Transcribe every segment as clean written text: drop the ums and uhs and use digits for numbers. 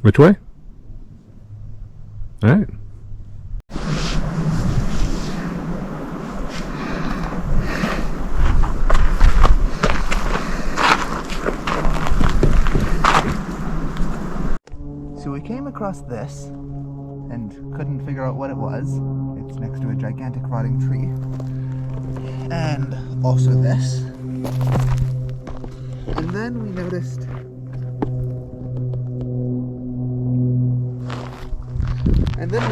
Which way? All right. So we came across this and couldn't figure out what it was. It's next to a gigantic rotting tree. And also this. And then we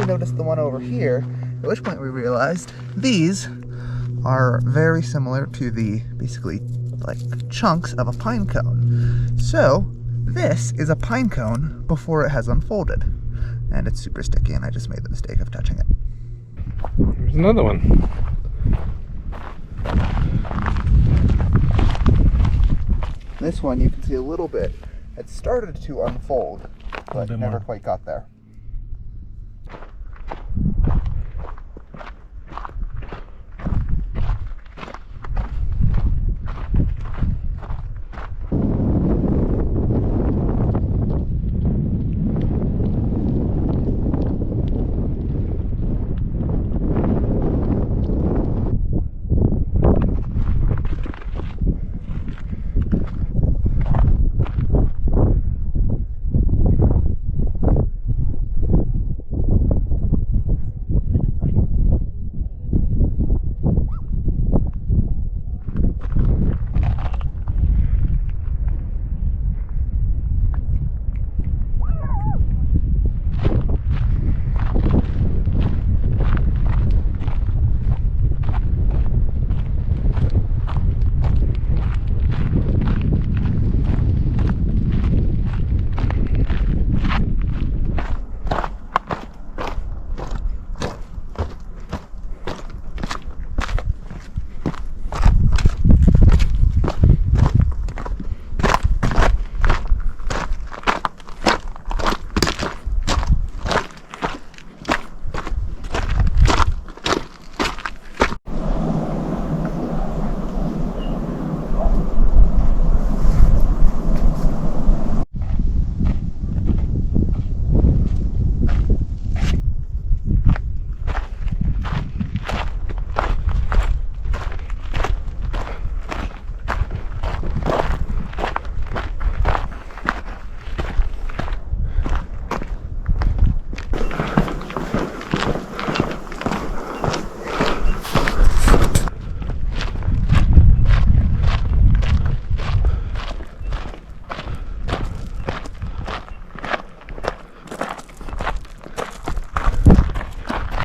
noticed the one over here, at which point we realized these are very similar to the, basically, like chunks of a pine cone. So this is a pine cone before it has unfolded. And it's super sticky, and I just made the mistake of touching it. There's another one. This one you can see a little bit. It started to unfold, but never quite got there.